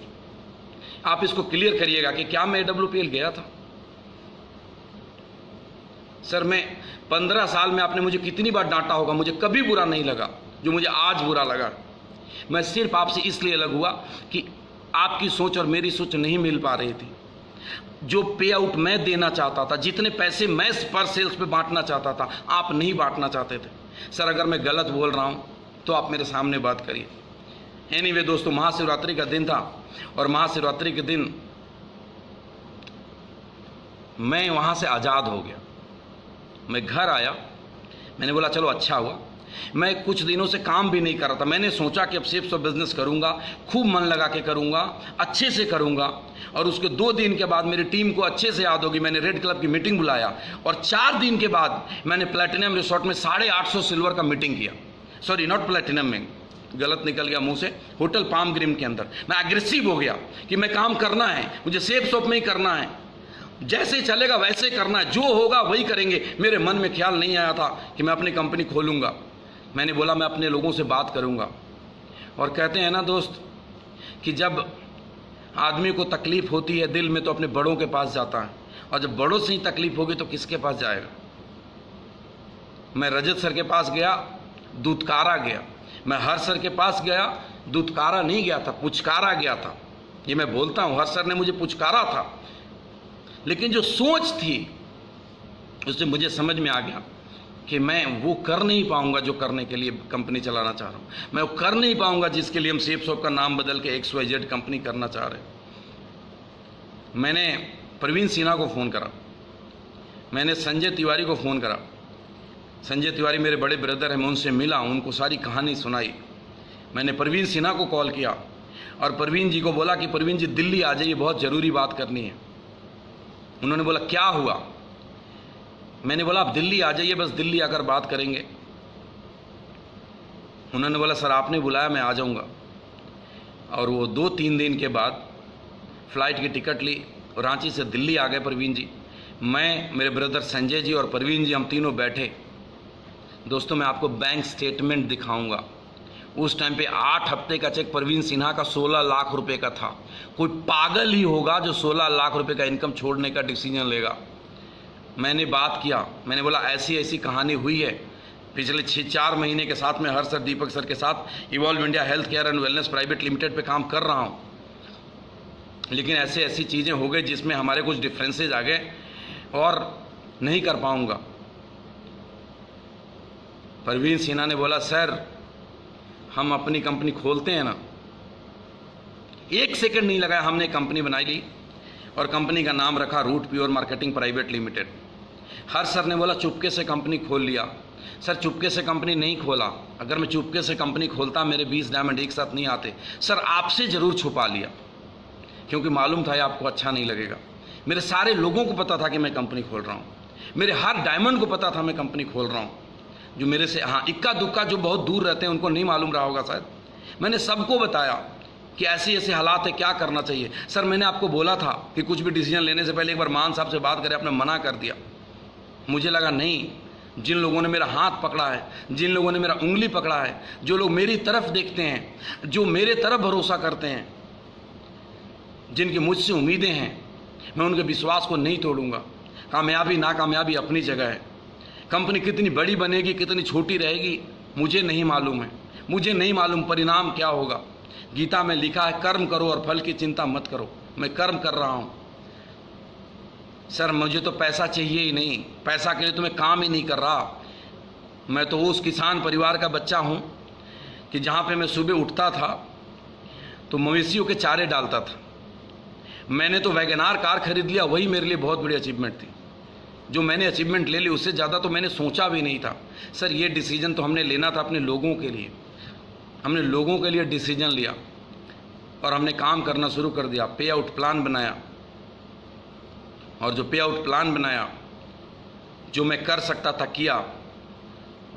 [SPEAKER 1] आप इसको क्लियर करिएगा कि क्या मैं AWPL गया था। सर मैं 15 साल में आपने मुझे कितनी बार डांटा होगा, मुझे कभी बुरा नहीं लगा जो मुझे आज बुरा लगा। मैं सिर्फ आपसे इसलिए अलग हुआ कि आपकी सोच और मेरी सोच नहीं मिल पा रही थी। जो पे आउट मैं देना चाहता था, जितने पैसे मैं पर सेल्स पे बांटना चाहता था, आप नहीं बांटना चाहते थे। सर अगर मैं गलत बोल रहा हूं तो आप मेरे सामने बात करिए। एनीवे दोस्तों महाशिवरात्रि का दिन था, और महाशिवरात्रि के दिन मैं वहां से आज़ाद हो गया। मैं घर आया, मैंने बोला चलो अच्छा हुआ। मैं कुछ दिनों से काम भी नहीं कर रहा था, मैंने सोचा कि अब सेफ शॉप बिजनेस करूंगा, खूब मन लगा के करूंगा, अच्छे से करूंगा। और उसके 2 दिन के बाद मेरी टीम को अच्छे से याद होगी, मैंने रेड क्लब की मीटिंग बुलाया, और 4 दिन के बाद मैंने प्लैटिनम रिसोर्ट में 850 सिल्वर का मीटिंग किया। सॉरी नॉट प्लैटिनम में, गलत निकल गया मुंह से, होटल पाम ग्रीन के अंदर। मैं एग्रेसिव हो गया कि मैं काम करना है, मुझे सेफ शॉप में ही करना है, जैसे चलेगा वैसे करना है, जो होगा वही करेंगे। मेरे मन में ख्याल नहीं आया था कि मैं अपनी कंपनी खोलूंगा। मैंने बोला मैं अपने लोगों से बात करूंगा। और कहते हैं ना दोस्त कि जब आदमी को तकलीफ़ होती है दिल में तो अपने बड़ों के पास जाता है, और जब बड़ों से ही तकलीफ़ होगी तो किसके पास जाएगा। मैं रजत सर के पास गया, दुत्कारा गया। मैं हर्ष सर के पास गया, दुत्कारा नहीं गया था, पुचकारा गया था। ये मैं बोलता हूँ, हर्ष सर ने मुझे पुचकारा था, लेकिन जो सोच थी उससे मुझे समझ में आ गया कि मैं वो कर नहीं पाऊंगा जो करने के लिए कंपनी चलाना चाह रहा हूँ। मैं वो कर नहीं पाऊंगा जिसके लिए हम सेफ शॉप का नाम बदल के XYZ कंपनी करना चाह रहे हैं। मैंने प्रवीण सिन्हा को फ़ोन करा, मैंने संजय तिवारी को फ़ोन करा। संजय तिवारी मेरे बड़े ब्रदर हैं, मैं उनसे मिला, उनको सारी कहानी सुनाई। मैंने प्रवीण सिन्हा को कॉल किया और प्रवीण जी को बोला कि प्रवीण जी दिल्ली आ जाइए, बहुत ज़रूरी बात करनी है। उन्होंने बोला क्या हुआ? मैंने बोला आप दिल्ली आ जाइए, बस दिल्ली आकर बात करेंगे। उन्होंने बोला सर आपने बुलाया, मैं आ जाऊंगा। और वो 2-3 दिन के बाद फ़्लाइट की टिकट ली, रांची से दिल्ली आ गए प्रवीण जी। मैं, मेरे ब्रदर संजय जी और प्रवीण जी, हम तीनों बैठे। दोस्तों मैं आपको बैंक स्टेटमेंट दिखाऊंगा। उस टाइम पे 8 हफ्ते का चेक प्रवीण सिन्हा का 16 लाख रुपए का था। कोई पागल ही होगा जो 16 लाख रुपए का इनकम छोड़ने का डिसीजन लेगा। मैंने बात किया, मैंने बोला ऐसी ऐसी कहानी हुई है। पिछले 6-4 महीने के साथ में हर्ष सर, दीपक सर के साथ evolve India health care and wellness private limited पे काम कर रहा हूँ, लेकिन ऐसे ऐसी चीज़ें हो गई जिसमें हमारे कुछ डिफरेंसेज आ गए और नहीं कर पाऊँगा। प्रवीण सिन्हा ने बोला सर हम अपनी कंपनी खोलते हैं ना। 1 सेकंड नहीं लगाया, हमने कंपनी बनाई ली और कंपनी का नाम रखा root pure marketing private limited. हर सर ने बोला चुपके से कंपनी खोल लिया। सर चुपके से कंपनी नहीं खोला, अगर मैं चुपके से कंपनी खोलता मेरे 20 डायमंड एक साथ नहीं आते। सर आपसे ज़रूर छुपा लिया, क्योंकि मालूम था ये आपको अच्छा नहीं लगेगा। मेरे सारे लोगों को पता था कि मैं कंपनी खोल रहा हूँ, मेरे हर डायमंड को पता था मैं कंपनी खोल रहा हूँ। जो मेरे से हाँ इक्का दुक्का जो बहुत दूर रहते हैं उनको नहीं मालूम रहा होगा शायद। मैंने सबको बताया कि ऐसे ऐसे हालात है, क्या करना चाहिए। सर मैंने आपको बोला था कि कुछ भी डिसीजन लेने से पहले एक बार मान साहब से बात करें, आपने मना कर दिया। मुझे लगा नहीं, जिन लोगों ने मेरा हाथ पकड़ा है, जिन लोगों ने मेरा उंगली पकड़ा है, जो लोग मेरी तरफ देखते हैं, जो मेरे तरफ भरोसा करते हैं, जिनकी मुझसे उम्मीदें हैं, मैं उनके विश्वास को नहीं तोड़ूंगा। कामयाबी नाकामयाबी अपनी जगह है। कंपनी कितनी बड़ी बनेगी, कितनी छोटी रहेगी, मुझे नहीं मालूम है। मुझे नहीं मालूम परिणाम क्या होगा। गीता में लिखा है कर्म करो और फल की चिंता मत करो। मैं कर्म कर रहा हूँ। सर मुझे तो पैसा चाहिए ही नहीं, पैसा के लिए तो मैं काम ही नहीं कर रहा। मैं तो उस किसान परिवार का बच्चा हूँ कि जहाँ पे मैं सुबह उठता था तो मवेशियों के चारे डालता था। मैंने तो वैगनार कार खरीद लिया, वही मेरे लिए बहुत बड़ी अचीवमेंट थी। जो मैंने अचीवमेंट ले ली उससे ज़्यादा तो मैंने सोचा भी नहीं था। सर ये डिसीजन तो हमने लेना था अपने लोगों के लिए। हमने लोगों के लिए डिसीजन लिया और हमने काम करना शुरू कर दिया। पे आउट प्लान बनाया, और जो पे आउट प्लान बनाया, जो मैं कर सकता था किया,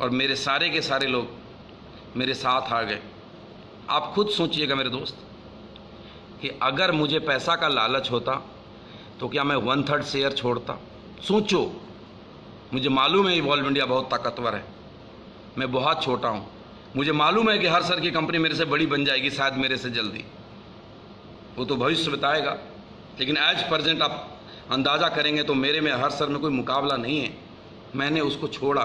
[SPEAKER 1] और मेरे सारे के सारे लोग मेरे साथ आ गए। आप खुद सोचिएगा मेरे दोस्त कि अगर मुझे पैसा का लालच होता तो क्या मैं 1/3 शेयर छोड़ता? सोचो। मुझे मालूम है इवॉल्व इंडिया बहुत ताकतवर है, मैं बहुत छोटा हूँ। मुझे मालूम है कि हर सर की कंपनी मेरे से बड़ी बन जाएगी, शायद मेरे से जल्दी, वो तो भविष्य बताएगा। लेकिन एज प्रेजेंट आप अंदाज़ा करेंगे तो मेरे में हर सर में कोई मुकाबला नहीं है। मैंने उसको छोड़ा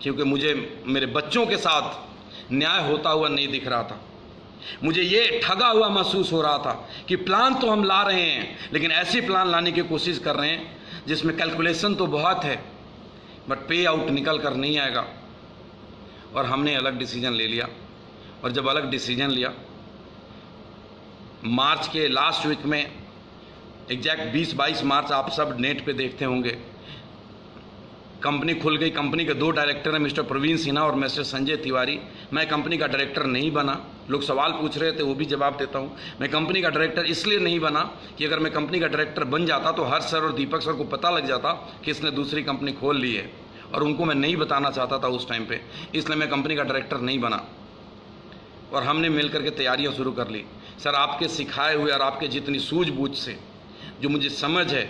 [SPEAKER 1] क्योंकि मुझे मेरे बच्चों के साथ न्याय होता हुआ नहीं दिख रहा था। मुझे ये ठगा हुआ महसूस हो रहा था कि प्लान तो हम ला रहे हैं, लेकिन ऐसी प्लान लाने की कोशिश कर रहे हैं जिसमें कैलकुलेशन तो बहुत है बट पे आउट निकल कर नहीं आएगा। और हमने अलग डिसीजन ले लिया। और जब अलग डिसीजन लिया, मार्च के लास्ट वीक में, एग्जैक्ट 20-22 मार्च, आप सब नेट पे देखते होंगे, कंपनी खुल गई। कंपनी के 2 डायरेक्टर हैं, मिस्टर प्रवीण सिन्हा और मिस्टर संजय तिवारी। मैं कंपनी का डायरेक्टर नहीं बना। लोग सवाल पूछ रहे थे, वो भी जवाब देता हूँ। मैं कंपनी का डायरेक्टर इसलिए नहीं बना कि अगर मैं कंपनी का डायरेक्टर बन जाता तो हर्ष सर और दीपक सर को पता लग जाता कि इसने दूसरी कंपनी खोल ली है, और उनको मैं नहीं बताना चाहता था उस टाइम पे, इसलिए मैं कंपनी का डायरेक्टर नहीं बना। और हमने मिल करके तैयारियाँ शुरू कर ली। सर आपके सिखाए हुए और आपके जितनी सूझबूझ से जो मुझे समझ है,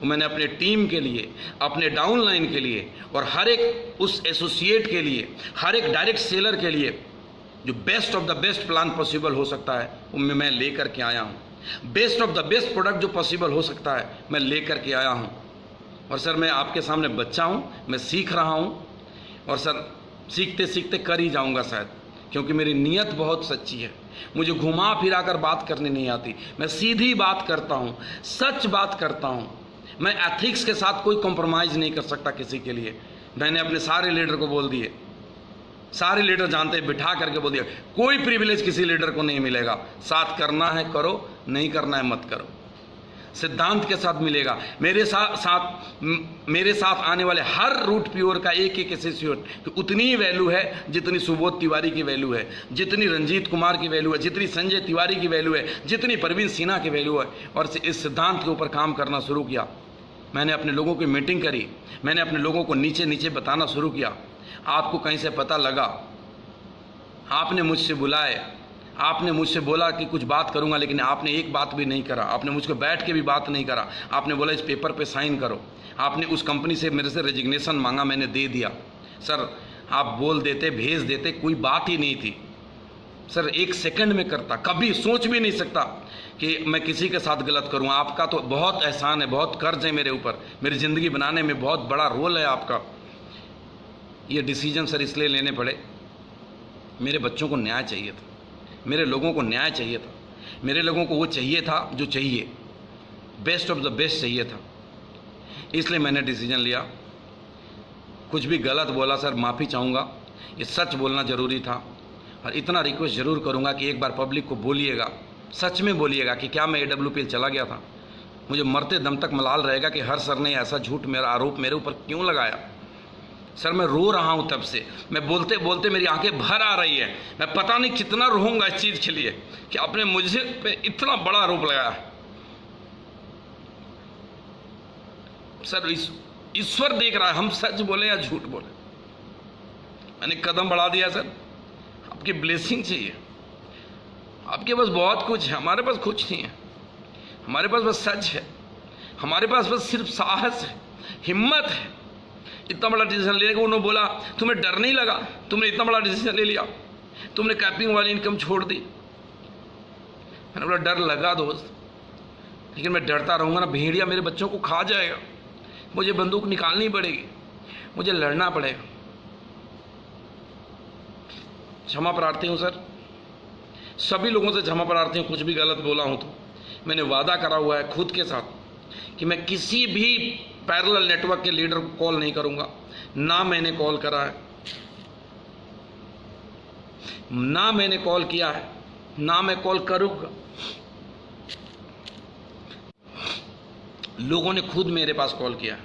[SPEAKER 1] वो मैंने अपने टीम के लिए, अपने डाउनलाइन के लिए, और हर एक उस एसोसिएट के लिए, हर एक डायरेक्ट सेलर के लिए जो best of the best plan possible हो सकता है, वो मैं लेकर के आया हूँ। Best of the best product जो पॉसिबल हो सकता है मैं लेकर के आया हूँ। और सर मैं आपके सामने बच्चा हूँ, मैं सीख रहा हूँ और सर सीखते सीखते कर ही जाऊँगा शायद, क्योंकि मेरी नीयत बहुत सच्ची है। मुझे घुमा फिरा कर बात करनी नहीं आती, मैं सीधी बात करता हूँ, सच बात करता हूँ। मैं एथिक्स के साथ कोई कॉम्प्रोमाइज़ नहीं कर सकता किसी के लिए। मैंने अपने सारे लीडर को बोल दिए, सारे लीडर जानते हैं, बिठा करके बोल दिया कोई प्रिविलेज किसी लीडर को नहीं मिलेगा। साथ करना है करो, नहीं करना है मत करो। सिद्धांत के साथ मिलेगा। मेरे साथ आने वाले हर रूट प्योर का एक एक एसोसिएट तो उतनी ही वैल्यू है जितनी सुबोध तिवारी की वैल्यू है, जितनी रंजीत कुमार की वैल्यू है, जितनी संजय तिवारी की वैल्यू है, जितनी परवीन सिन्हा की वैल्यू है। और इस सिद्धांत के ऊपर काम करना शुरू किया। मैंने अपने लोगों की मीटिंग करी, मैंने अपने लोगों को नीचे नीचे बताना शुरू किया। आपको कहीं से पता लगा, आपने मुझसे बुलाए, आपने मुझसे बोला कि कुछ बात करूंगा, लेकिन आपने एक बात भी नहीं करा। आपने मुझको बैठ के भी बात नहीं करा। आपने बोला इस पेपर पे साइन करो। आपने उस कंपनी से मेरे से रेजिग्नेशन मांगा, मैंने दे दिया। सर आप बोल देते, भेज देते, कोई बात ही नहीं थी। सर 1 सेकंड में करता, कभी सोच भी नहीं सकता कि मैं किसी के साथ गलत करूँ। आपका तो बहुत एहसान है, बहुत कर्ज है मेरे ऊपर। मेरी ज़िंदगी बनाने में बहुत बड़ा रोल है आपका। ये डिसीजन सर इसलिए लेने पड़े, मेरे बच्चों को न्याय चाहिए था, मेरे लोगों को न्याय चाहिए था, मेरे लोगों को वो चाहिए था जो चाहिए, बेस्ट ऑफ द बेस्ट चाहिए था। इसलिए मैंने डिसीजन लिया। कुछ भी गलत बोला सर माफ़ी चाहूँगा, ये सच बोलना ज़रूरी था। और इतना रिक्वेस्ट ज़रूर करूँगा कि एक बार पब्लिक को बोलिएगा, सच में बोलिएगा कि क्या मैं AWPL चला गया था। मुझे मरते दम तक मलाल रहेगा कि हर सर ने ऐसा झूठ मेरा आरोप मेरे ऊपर क्यों लगाया। सर मैं रो रहा हूँ तब से, मैं बोलते बोलते मेरी आंखें भर आ रही है। मैं पता नहीं कितना रोऊंगा इस चीज़ के लिए कि आपने मुझे पे इतना बड़ा आरोप लगाया। सर ईश्वर देख रहा है हम सच बोले या झूठ बोले। मैंने कदम बढ़ा दिया सर, आपकी ब्लेसिंग चाहिए। आपके पास बहुत कुछ है, हमारे पास कुछ नहीं है। हमारे पास बस सच है, हमारे पास बस सिर्फ साहस है, हिम्मत है। इतना बड़ा डिसीजन लेने को उन्होंने बोला तुम्हें डर नहीं लगा, तुमने इतना बड़ा डिसीजन ले लिया, तुमने कैपिंग वाली इनकम छोड़ दी। मैंने बोला डर लगा दोस्त, लेकिन मैं डरता रहूँगा ना, भेड़िया मेरे बच्चों को खा जाएगा। मुझे बंदूक निकालनी पड़ेगी, मुझे लड़ना पड़ेगा। क्षमा प्रार्थी हूँ सर, सभी लोगों से क्षमा प्रार्थी हूँ कुछ भी गलत बोला हूँ तो। मैंने वादा करा हुआ है खुद के साथ कि मैं किसी भी पैरेलल नेटवर्क के लीडर को कॉल नहीं करूंगा। ना मैंने कॉल करा है, ना मैंने कॉल किया है, ना मैं कॉल करूंगा। लोगों ने खुद मेरे पास कॉल किया है।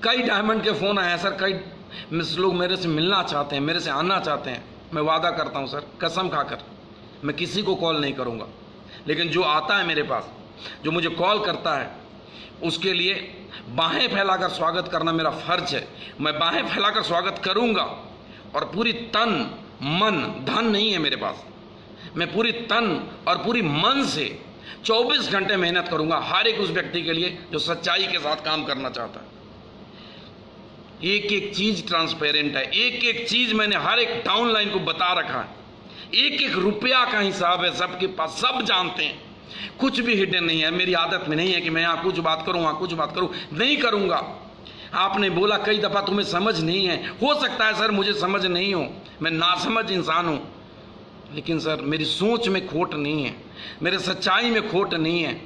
[SPEAKER 1] कई डायमंड के फ़ोन आए हैं सर, कई लोग मेरे से मिलना चाहते हैं, मेरे से आना चाहते हैं। मैं वादा करता हूं सर, कसम खाकर मैं किसी को कॉल नहीं करूंगा। लेकिन जो आता है मेरे पास, जो मुझे कॉल करता है, उसके लिए बाहें फैलाकर स्वागत करना मेरा फर्ज है। मैं बाहें फैलाकर स्वागत करूंगा और पूरी तन मन, धन नहीं है मेरे पास, मैं पूरी तन और पूरी मन से 24 घंटे मेहनत करूंगा हर एक उस व्यक्ति के लिए जो सच्चाई के साथ काम करना चाहता है। एक एक चीज ट्रांसपेरेंट है, एक एक चीज मैंने हर एक डाउन लाइन को बता रखा है। एक एक रुपया का हिसाब है सबके पास, सब जानते हैं, कुछ भी हिडन नहीं है। मेरी आदत में नहीं है कि मैं यहाँ कुछ बात करूँ वहाँ कुछ बात करूँ, नहीं करूँगा। आपने बोला कई दफ़ा तुम्हें समझ नहीं है, हो सकता है सर मुझे समझ नहीं हो, मैं नासमझ इंसान हूँ, लेकिन सर मेरी सोच में खोट नहीं है, मेरे सच्चाई में खोट नहीं है।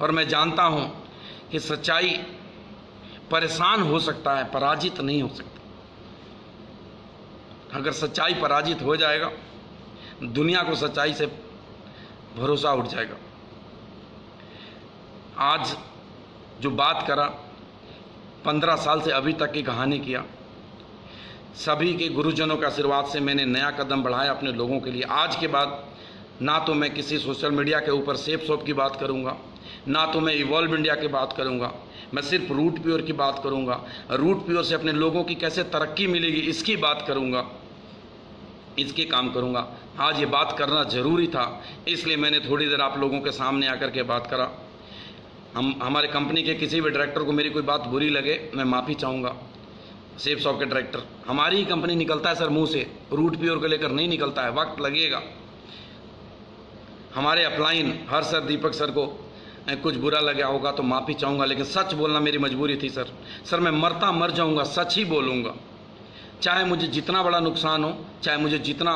[SPEAKER 1] और मैं जानता हूँ कि सच्चाई परेशान हो सकता है, पराजित नहीं हो सकता। अगर सच्चाई पराजित हो जाएगा, दुनिया को सच्चाई से भरोसा उठ जाएगा। आज जो बात करा, 15 साल से अभी तक की कहानी किया, सभी के गुरुजनों के आशीर्वाद से मैंने नया कदम बढ़ाया अपने लोगों के लिए। आज के बाद ना तो मैं किसी सोशल मीडिया के ऊपर सेफ शॉप की बात करूंगा, ना तो मैं इवॉल्व इंडिया की बात करूंगा, मैं सिर्फ रूट प्योर की बात करूंगा। रूट प्योर से अपने लोगों की कैसे तरक्की मिलेगी इसकी बात करूंगा, इसके काम करूंगा। आज ये बात करना ज़रूरी था, इसलिए मैंने थोड़ी देर आप लोगों के सामने आकर के बात करा। हमारे कंपनी के किसी भी डायरेक्टर को मेरी कोई बात बुरी लगे, मैं माफ़ी चाहूँगा। सेफ शॉप के डायरेक्टर, हमारी ही कंपनी निकलता है सर मुंह से, रूट प्योर को लेकर नहीं निकलता है, वक्त लगेगा। हमारे अपलाइन हर सर, दीपक सर को कुछ बुरा लगा होगा तो माफ़ी चाहूँगा, लेकिन सच बोलना मेरी मजबूरी थी सर। सर मैं मरता मर जाऊँगा, सच ही बोलूँगा, चाहे मुझे जितना बड़ा नुकसान हो, चाहे मुझे जितना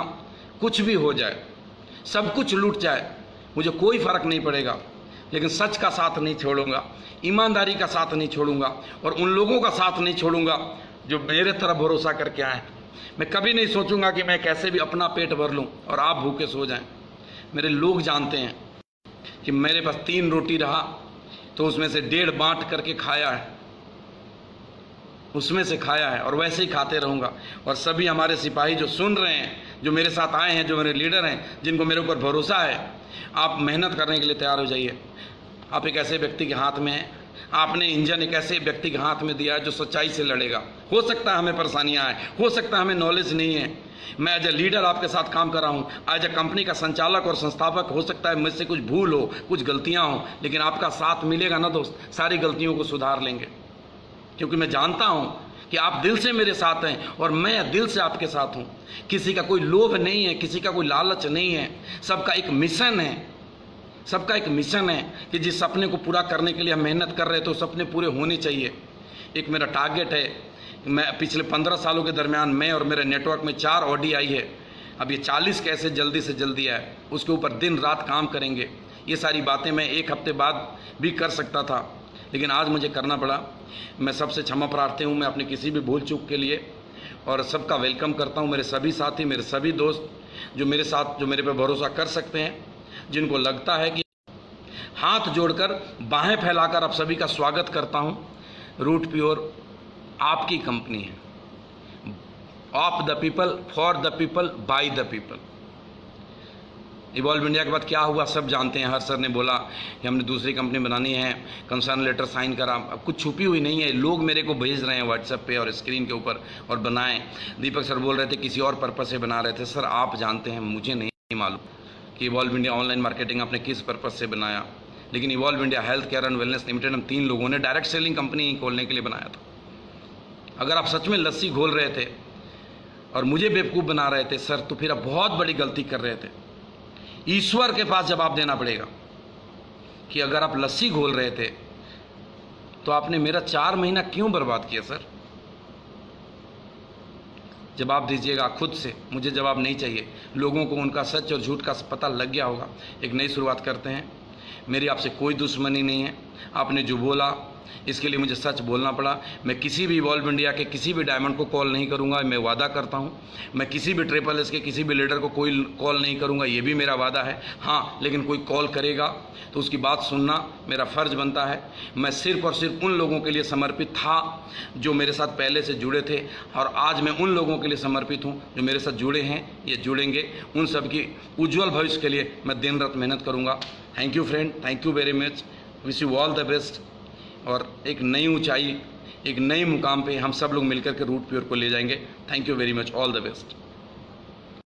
[SPEAKER 1] कुछ भी हो जाए, सब कुछ लूट जाए, मुझे कोई फ़र्क नहीं पड़ेगा, लेकिन सच का साथ नहीं छोड़ूंगा, ईमानदारी का साथ नहीं छोड़ूंगा और उन लोगों का साथ नहीं छोड़ूंगा जो मेरे तरफ भरोसा करके आए। मैं कभी नहीं सोचूंगा कि मैं कैसे भी अपना पेट भर लूं और आप भूखे सो जाएं। मेरे लोग जानते हैं कि मेरे पास 3 रोटी रहा तो उसमें से 1.5 बांट करके खाया है, उसमें से खाया है और वैसे ही खाते रहूँगा। और सभी हमारे सिपाही जो सुन रहे हैं, जो मेरे साथ आए हैं, जो मेरे लीडर हैं, जिनको मेरे ऊपर भरोसा है, आप मेहनत करने के लिए तैयार हो जाइए। आप एक ऐसे व्यक्ति के हाथ में हैं, आपने इंजन एक ऐसे व्यक्ति के हाथ में दिया है जो सच्चाई से लड़ेगा। हो सकता है हमें परेशानियां आए, हो सकता है हमें नॉलेज नहीं है, मैं एज ए लीडर आपके साथ काम कर रहा हूँ, एज ए कंपनी का संचालक और संस्थापक, हो सकता है मुझसे कुछ भूल हो, कुछ गलतियाँ हों, लेकिन आपका साथ मिलेगा ना दोस्त, सारी गलतियों को सुधार लेंगे। क्योंकि मैं जानता हूँ कि आप दिल से मेरे साथ हैं और मैं दिल से आपके साथ हूँ। किसी का कोई लोभ नहीं है, किसी का कोई लालच नहीं है, सबका एक मिशन है, सबका एक मिशन है कि जिस सपने को पूरा करने के लिए हम मेहनत कर रहे हैं तो सपने पूरे होने चाहिए। एक मेरा टारगेट है, मैं पिछले 15 सालों के दरमियान मैं और मेरे नेटवर्क में 4 ऑडी आई है, अब ये 40 कैसे जल्दी से जल्दी आए, उसके ऊपर दिन रात काम करेंगे। ये सारी बातें मैं 1 हफ्ते बाद भी कर सकता था, लेकिन आज मुझे करना पड़ा। मैं सबसे क्षमा प्रार्थी हूँ, मैं अपनी किसी भी भूल चूक के लिए, और सबका वेलकम करता हूँ। मेरे सभी साथी, मेरे सभी दोस्त जो मेरे साथ, जो मेरे पे भरोसा कर सकते हैं, जिनको लगता है कि हाथ जोड़कर बाहें फैलाकर आप सभी का स्वागत करता हूं। रूट प्योर आपकी कंपनी है, of the people, for the people, by the people. Evolve India के बाद क्या हुआ सब जानते हैं। हर सर ने बोला कि हमने दूसरी कंपनी बनानी है, कंसर्न लेटर साइन करा, अब कुछ छुपी हुई नहीं है, लोग मेरे को भेज रहे हैं व्हाट्सएप पे और स्क्रीन के ऊपर और बनाएं। दीपक सर बोल रहे थे किसी और पर्पस से बना रहे थे, सर आप जानते हैं, मुझे नहीं मालूम कि इवॉल्व इंडिया ऑनलाइन मार्केटिंग आपने किस पर्पस से बनाया, लेकिन evolve India health care and wellness limited हम 3 लोगों ने डायरेक्ट सेलिंग कंपनी खोलने के लिए बनाया था। अगर आप सच में लस्सी घोल रहे थे और मुझे बेवकूफ़ बना रहे थे सर, तो फिर आप बहुत बड़ी गलती कर रहे थे। ईश्वर के पास जवाब देना पड़ेगा कि अगर आप लस्सी घोल रहे थे तो आपने मेरा 4 महीना क्यों बर्बाद किया सर। जवाब दीजिएगा खुद से, मुझे जवाब नहीं चाहिए। लोगों को उनका सच और झूठ का पता लग गया होगा। एक नई शुरुआत करते हैं, मेरी आपसे कोई दुश्मनी नहीं है। आपने जो बोला इसके लिए मुझे सच बोलना पड़ा। मैं किसी भी इवॉल्व इंडिया के किसी भी डायमंड को कॉल नहीं करूंगा, मैं वादा करता हूं। मैं किसी भी SSS के किसी भी लीडर को कोई कॉल नहीं करूंगा, ये भी मेरा वादा है। हाँ, लेकिन कोई कॉल करेगा तो उसकी बात सुनना मेरा फ़र्ज़ बनता है। मैं सिर्फ़ और सिर्फ उन लोगों के लिए समर्पित था जो मेरे साथ पहले से जुड़े थे, और आज मैं उन लोगों के लिए समर्पित हूँ जो मेरे साथ जुड़े हैं, ये जुड़ेंगे। उन सब की उज्जवल भविष्य के लिए मैं दिन रात मेहनत करूँगा। Thank you friend, thank you very much, wish you all the best. और एक नई ऊंचाई, एक नई मुकाम पे हम सब लोग मिलकर के रूट प्योर को ले जाएंगे। Thank you very much, all the best.